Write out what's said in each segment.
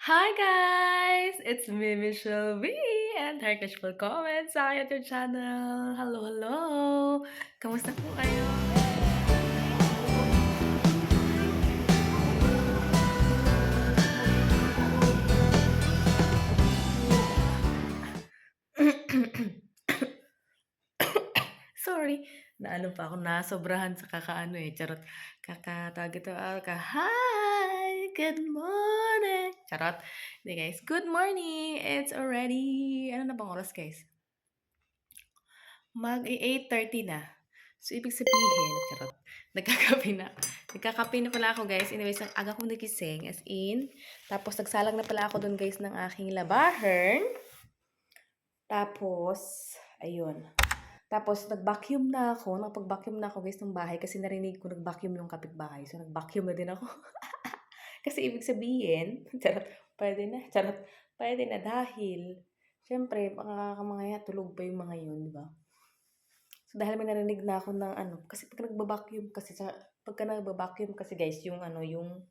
Hi guys! It's me, Michelle V, and Turkish for comments sa YouTube channel. Hello, hello! Kamusta po kayo? Sorry, naano pa ako, nasobrahan sa kakaano eh, charot. Kakatawag ito, hi! Good morning! Charot. Hindi guys, good morning! It's already, ano na bang oras guys? Mag-8:30 na. So, ibig sabihin, charot, nagkakape na. Nagkakape na pala ako, guys. Anyways, ang aga kong nagising, as in. Tapos, nagsalang na pala ako dun, guys, ng aking labahan. Tapos, ayun. Tapos, nag-vacuum na ako. Napag-vacuum na ako, guys, ng bahay. Kasi narinig ko nag-vacuum yung kapitbahay. So, nag-vacuum na din ako. Kasi, ibig sabihin, charot, pwede na. Charot, pwede na dahil, syempre, mga tulog pa yung mga yun, di ba? So, dahil may narinig na ako ng ano, kasi pagka nagba-vacuum kasi guys, yung ano, yung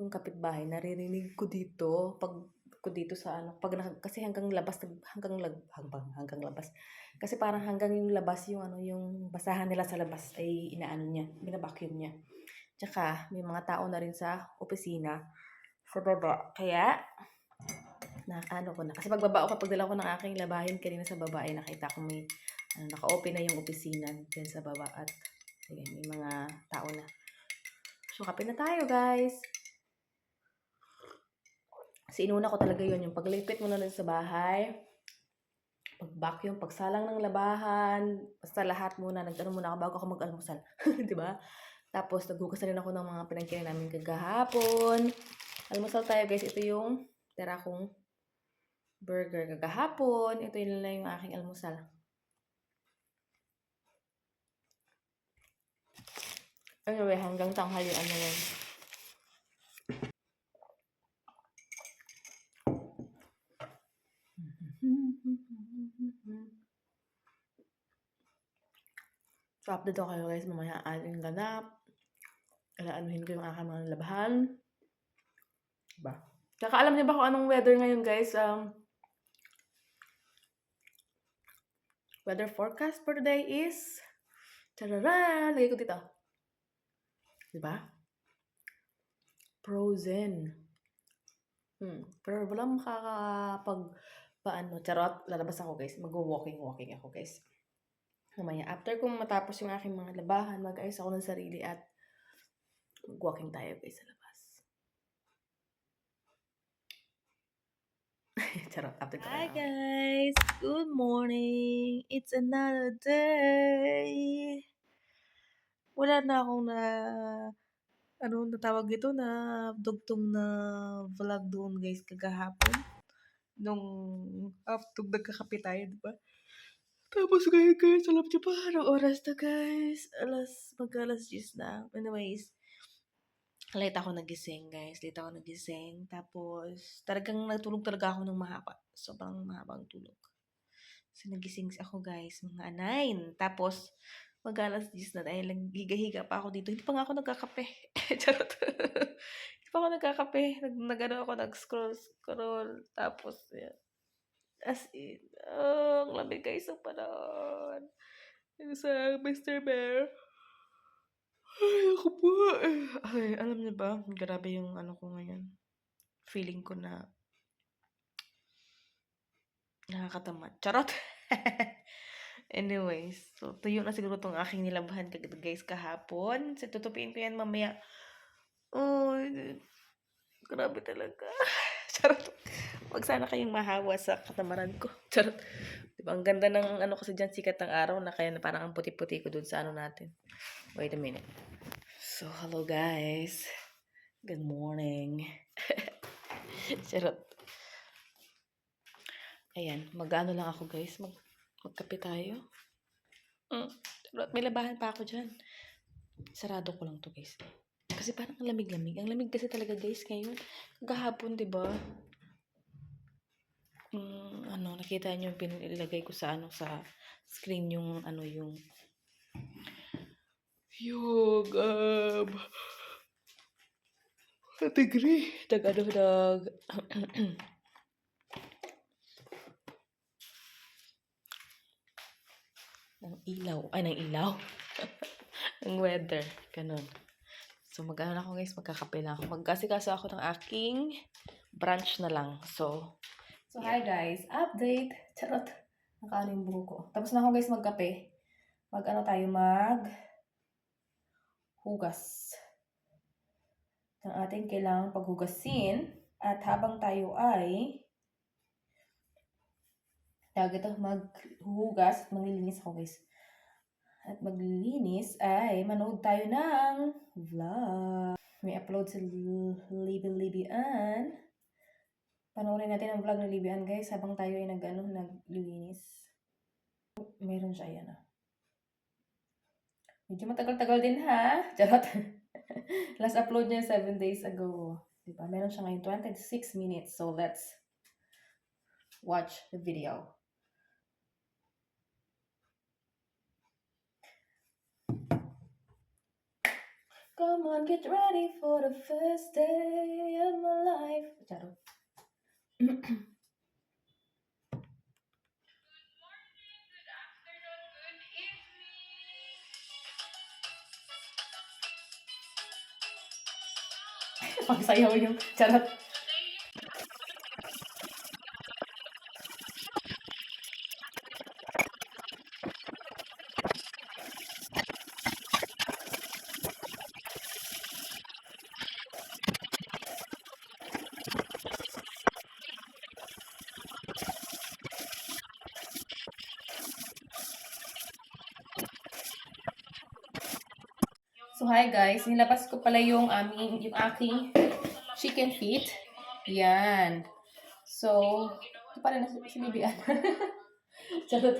kapitbahay, naririnig ko dito, pag ko dito sa ano, kasi hanggang labas, hanggang labas. Kasi parang hanggang yung labas, yung ano, yung basahan nila sa labas ay inaano niya, bina-vacuum niya. Tsaka, may mga tao na rin sa opisina, sa baba. Kaya, na ano ko na. Kasi pagbaba ko, pagdala ko ng aking labahin kanina sa baba, ay nakita ko may naka-open na yung opisina dyan sa baba at ayan, may mga tao na. So, kape na tayo, guys. Kasi inuna ko talaga yun, yung paglipit mo na dun sa bahay, pag-vacuum, pagsalang ng labahan, basta lahat muna, nag-ano muna ako bago ako mag-almusal. Di ba? Tapos, naghugas na rin ako ng mga pinagkainan namin kagahapon. Almusal tayo, guys. Ito yung tira kong burger kagahapon. Ito yun lang yung aking almusal. Anyway, hanggang tanghalian na yun. So, update ako kayo guys mamaya aling ganap. Alaanuhin ko yung aking mga labahan. Diba? Tsaka alam niyo ba kung anong weather ngayon guys? Weather forecast for today is... Tararan! Lagay ko dito. Diba? Frozen. Pero walang paano, charot, lalabas ako guys. Mag-walking ako guys. Mamaya, after kong matapos yung aking mga labahan, mag-ayos ako ng sarili at mag-walking tayo guys sa labas. Charot, after ko Hi na. guys! Good morning! It's another day! Wala na akong natawag ito na dugtong na vlog doon guys kagahapon. Nung after nagkakape tayo, di ba? Tapos ngayon guys, alam niyo ba, anong oras na guys? Mag-alas 10 na. Anyways, late ako nagising guys. Tapos, talagang natulog talaga ako ng mahaba. Sobrang mahabang tulog. So, nagising ako guys, mga 9. Tapos, mag-alas 10 na dahil naghiga-higa pa ako dito. Hindi pa nga ako nagkakape. Charot. Hindi pa ako nagkakape. Nag-ano ako, nag-scroll. Tapos, yan. As in, ang lamig guys ng panahon. Yung sa Mr. Bear. Ay, ako po. Ay, alam niyo ba, grabe yung ano ko ngayon. Feeling ko na nakakatamad. Charot. Anyways, so tuyo na siguro tong aking nilabahan guys kahapon. So tutupiin ko yan mamaya. Oh, grabe talaga. Charot. Wag sana kayong mahawa sa katamaran ko. Charot. Diba, ang ganda ng ano kasi dyan, sikat ng araw na kaya na parang ang puti-puti ko dun sa ano natin. Wait a minute. So, hello guys. Good morning. Charot. Ayan, mag-ano lang ako guys. Magkape tayo. Charot, may labahan pa ako dyan. Sarado ko lang to guys. Kasi parang ang lamig-lamig. Ang lamig kasi talaga guys ngayon. Kagahapon, 'di ba? Nakita niyo yung pinilagay ko sa sa screen yung yung degree. Ng ilaw. Ay, ng ilaw. Ang weather. Ganun. So, mag-ano ako guys, magkakape lang ako. Magkasikaso ako ng aking brunch na lang. So, hi guys. Update. Charot. Nakaano yung buho ko. Tapos na ako guys magkape. Mag-ano tayo, hugas. Ang ating kailangang paghugasin. At habang tayo ay maghuhugas at maglilinis ako guys. At maglilinis ay manood tayo ng vlog. May upload sa Libby-Libby-An. Panoorin natin ang vlog ng Libby-An guys habang tayo ay naglilinis. Meron siya, ayan. Medyo matagal-tagal din ha. Charot. Last upload niya 7 days ago. Diba? Meron siya ngayon 26 minutes. So let's watch the video. Come on, get ready for the first day of my life. Charot. Pagsayaw yung charot. So hi guys, nilabas ko pala yung aking chicken feet. Yan. So, ito pala na sinibian. Charot.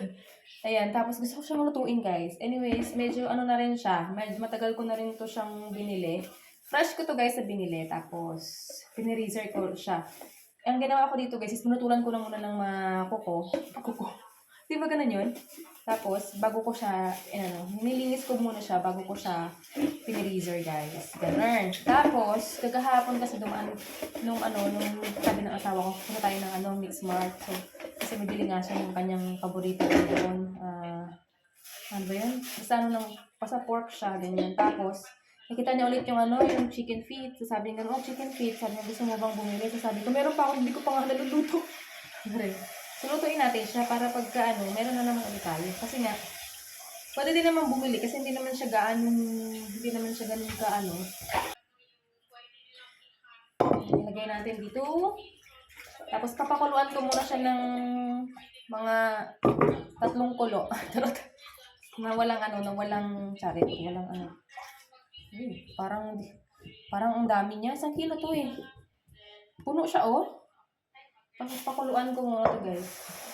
Ayan, tapos gusto ko siyang lutuin guys. Anyways, medyo ano na rin siya. Medyo matagal ko na rin to siyang binili. Fresh ko to guys sa binili. Tapos, pinreaser ko siya. Ang ginawa ko dito guys is pinutulan ko lang muna ng mga kuko. Di ba ganun yun? Tapos, bago ko siya, nilinis ko muna siya bago ko siya pinreaser guys. Ganun. Tapos, kagahapon kasi dumaan nung sabi ng asawa ko, punta tayo ng Mix Mart. So, kasi bibili nga siya ng kanyang paborito doon. Ano ba yun? Basta pork siya, ganyan. Tapos, nakita niya ulit yung chicken feet. So, sabi niya, chicken feet. Sabi niya, gusto mo bang bumili? So, sabi ko, meron pa ako, hindi ko pa nga naluluto. So, lutuin natin siya para pagka, meron na naman ulit tayo. Kasi nga, pwede din naman bumili kasi hindi naman siya ganun ka, Ilagay natin dito. Tapos, papakuluan ko muna siya ng mga 3 kulo. na walang charit. Parang ang dami niya. 1 kilo to eh. Puno siya oh. Tapos pakuluan ko muna to guys.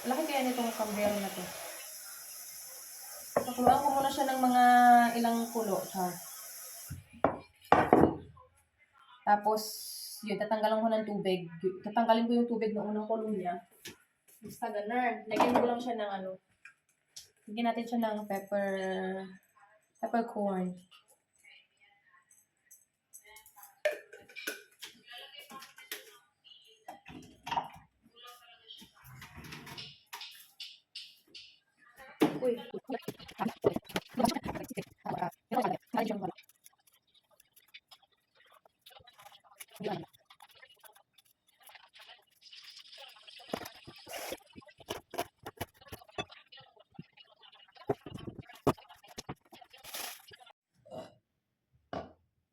Laki kaya nitong kambero na to. Pakuluan ko muna siya ng mga ilang kulo. Tapos, yun, tatanggalan ko ng tubig. Tatanggalin ko yung tubig ng unang kulo niya. Basta ganun. Lagyan ko lang siya ng lagyan natin siya ng peppercorn. Uy.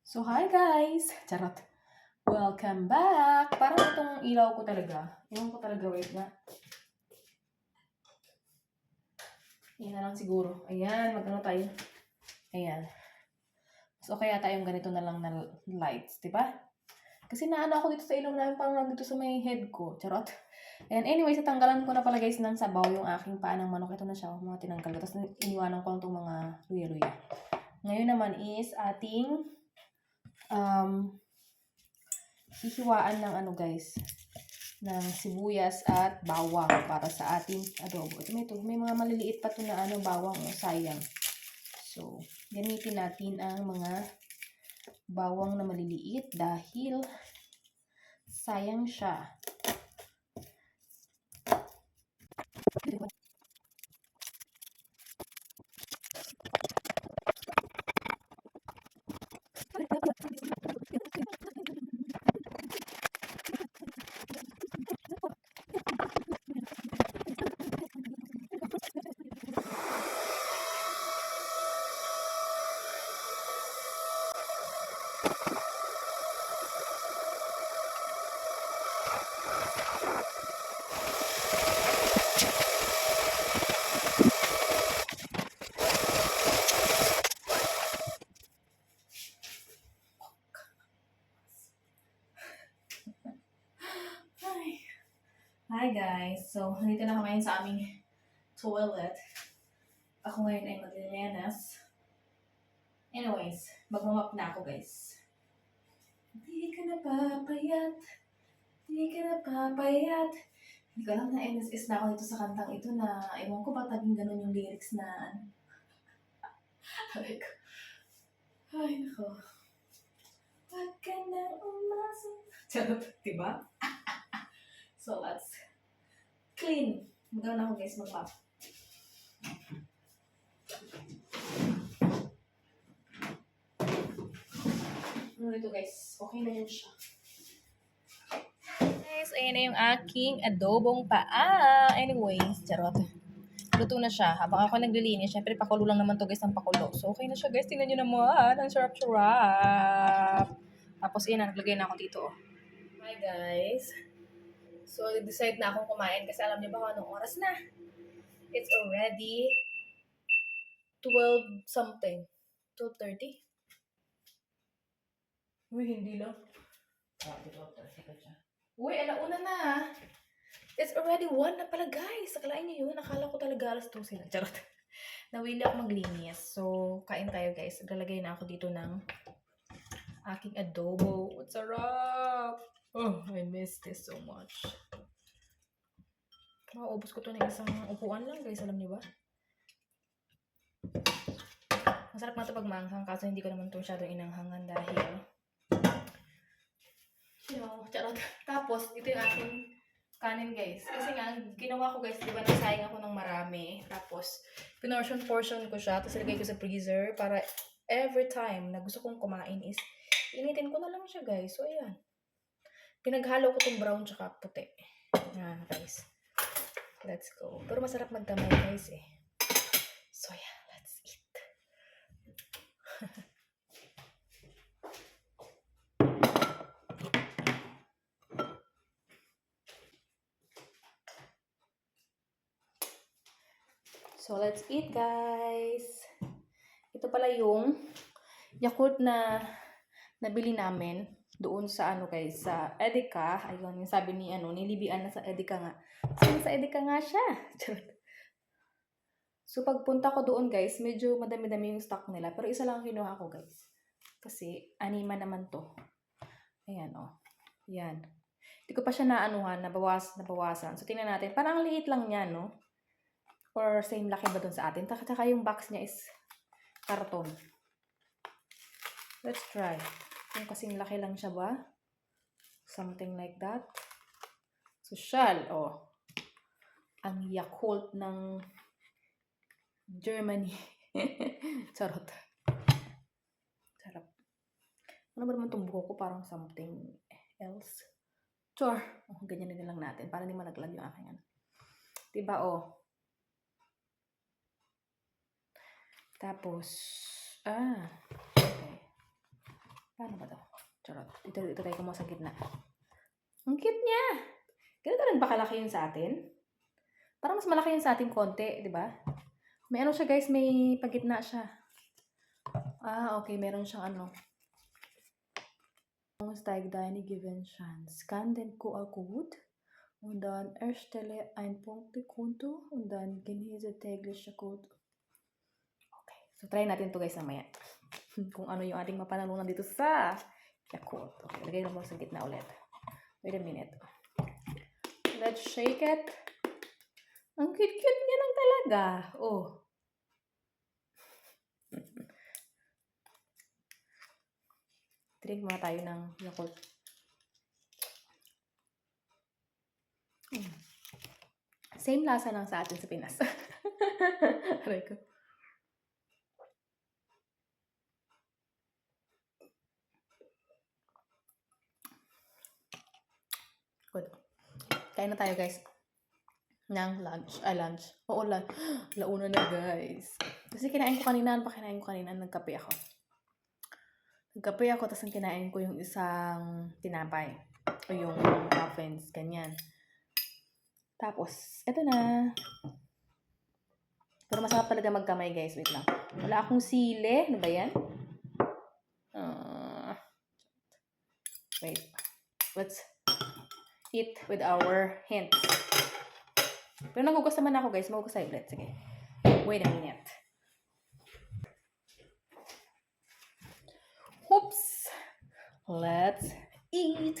So, hi guys! Charot. Welcome back! Parang itong ilaw ko talaga. Iwan ko talaga, wait na. Yan na lang siguro. Ayan, magano tayo. Ayan. So, kaya tayong ganito na lang na lights, diba? Kasi naano ako dito sa ilong namin, parang dito sa may head ko. Charot. And anyways, natanggalan ko na pala guys ng sabaw yung aking paa ng manok. Ito na siya, mga tinanggal ko. Tapos iniwanan ko lang itong mga luya-luya. Ngayon naman is ating hihiwaan ng guys, ng sibuyas at bawang para sa ating adobo. Ito may mga maliliit pa to na bawang, sayang. So, gamitin natin ang mga bawang na maliliit dahil sayang siya. Hi guys! So, nandito na ako ngayon sa aming toilet. Ako ngayon ay maglilinis. Anyways, magmamap na ako guys. Di ka na papayat, di ka na papayat. Hindi ko alam na NSS na ako dito sa kantang ito na ewan ko ba taging ganun yung lyrics na ano. Sabi ko, ay nako. Wag ka na umasa. Charot, diba? So, let's clean. Magano na ako guys, mag-map. Ano ito guys, okay na yun siya. Guys, ayan na yung aking adobong paa. Anyways, charot. Luto na siya. Habang ako naglilinis, syempre pakulo lang naman to guys ng pakulo. So, okay na siya guys. Tingnan nyo naman. Ang sarap-sarap. Tapos, yan na. Naglagay na ako dito. Oh. Hi guys. So, decide na akong kumain kasi alam niyo ba kung anong oras na? It's already 12 something. 12:30? Uy, hindi lang. 12:30 ka dyan. Uy, alauna na. It's already 1 na pala guys. Akalain niyo yun. Akala ko talaga alas 12 na. Charot. Nawili ako maglinis. So, kain tayo guys. Lalagay na ako dito ng aking adobo. It's sarap! Oh, I miss this so much. Maubos ko to na isang upuan lang guys. Alam niyo ba? Masarap nga ito pag maanghang. Kaso hindi ko naman ito masyadong inanghangan dahil charot. Tapos, ito yung aking kanin guys. Kasi nga, ginawa ko guys, di ba nasayang ako ng marami. Tapos, portion ko siya. Tapos, ilagay ko sa freezer para every time na gusto kong kumain is, initin ko na lang siya guys. So, ayan. Pinaghalo ko itong brown tsaka puti. Ayan guys. Let's go. Pero masarap magdamay guys eh. So, yeah. Let's eat. So, let's eat, guys. Ito pala yung Yakult na nabili namin doon sa guys, sa Edeka. Ayun, yung sabi ni nilibian na sa Edeka nga. So, sa Edeka nga siya. So, pagpunta ko doon, guys, medyo madami-dami yung stock nila. Pero isa lang kinuha ko, guys. Kasi, anima naman to. Ayan, oh. Yan. Hindi ko pa siya nabawasan. So, tingnan natin. Parang ang liit lang niya, no? Or same laki ba dun sa atin? Tsaka yung box niya is karton. Let's try. Yung kasing laki lang siya ba? Something like that. Social. Oh. Ang Yakult ng Germany. Charot. Sarap. Ano ba naman itong buko ko? Parang something else. Chor. Oh, ganyan na lang natin. Para hindi malaglag yung aking Diba, oh. Tapos, okay. Paano ba to? Charot. Ito tayo kumuha sa gitna. Ang cute niya! Ganito rin ba kalaki yun sa atin? Parang mas malaki yun sa atin konti, di ba? May siya guys, may pagitna siya. Okay. Meron siyang Steig deine given chance. Scan den QR-Code und dann erstelle ein Punktekonto und dann genieße tägliche Code. So, try natin to guys mamaya. Kung ano yung ating mapanalunan dito sa Yakult. Okay, lagay lang mo sa gitna ulit. Wait a minute. Let's shake it. Ang cute-cute niya lang talaga. Oh. Drink muna tayo ng Yakult. Same lasa lang sa atin sa Pinas. Aray ko. Good. Kain na tayo, guys. Ng lunch. Lunch. Oo, launa na, guys. Kasi kinain ko kanina. Nagkape ako. Tapos ang kinain ko yung isang tinapay. O yung muffins. Ganyan. Tapos, eto na. Pero masarap talaga magkamay, guys. Wait lang. Wala akong sili. Ano ba yan? Wait. Let's eat with our hands. Pero nagugas naman ako, guys. Magugas tayo ulit. Sige. Wait a minute. Oops! Let's eat!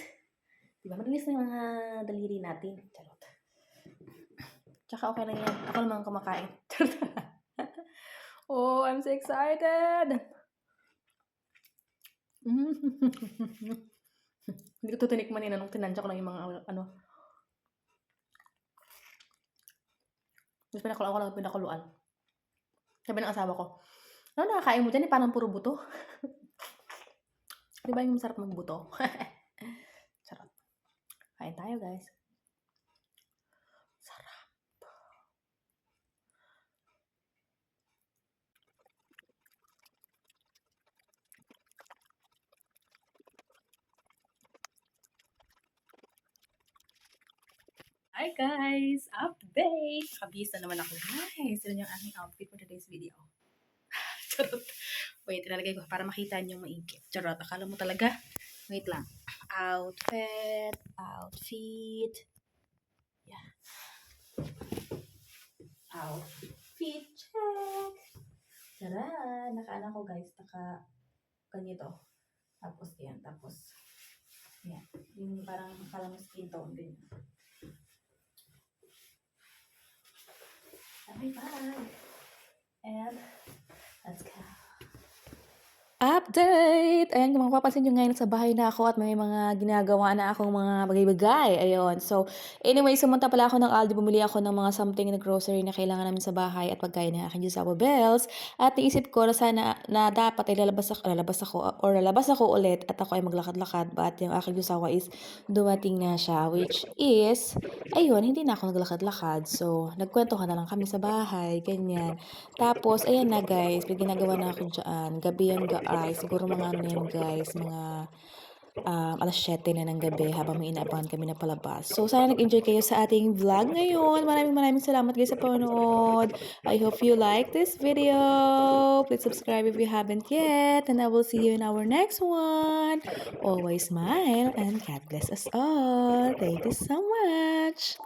Diba, malinis na yung mga daliri natin. Charot. Tsaka okay lang yan. Ako naman kumakain. Oh, I'm so excited! Hindi ko ito tinikman nung tinansya ko lang yung mga ano. Mas pinakuluan. Sabi ng asawa ko, ano nakakain mo dyan? Parang puro buto. Diba yung masarap magbuto? Sarap. Kain tayo, guys. Sarap. Hi, guys! Update! Nakabihis na naman ako, guys. Ito yung aking outfit for today's video. Charot. Wait, ilalagay ko para makita niyo maigit. Charot. Akala mo talaga? Wait lang. Outfit. Yeah. Outfit check. Tara. Naka-ano ko, guys. Ganito. Tapos, yan. Yan. Yung parang akala mo skin tone din. Bye. And, let's go. Update! Ayan, kung mapapansin nyo ngayon sa bahay na ako at may mga ginagawa na akong mga bagay-bagay. Ayun. So, anyway, sumunta pala ako ng Aldi. Bumili ako ng mga something na grocery na kailangan namin sa bahay at pagkain ng aking Jusawa Bells. At naisip ko na sana na dapat ay lalabas ako ulit at ako ay maglakad-lakad. But yung aking Jusawa is dumating na siya. Which is, ayun, hindi na ako naglakad-lakad. So, nagkwentuhan na lang kami sa bahay. Ganyan. Tapos, ayan na guys, may ginagawa na ako dyan. Gabi yan guys, siguro mga ano na yan guys, mga alas 7 na ng gabi habang may inaabangan kami na palabas. So, sana nag-enjoy kayo sa ating vlog ngayon. Maraming salamat guys sa panonood. I hope you like this video. Please subscribe if you haven't yet. And I will see you in our next one. Always smile and God bless us all. Thank you so much.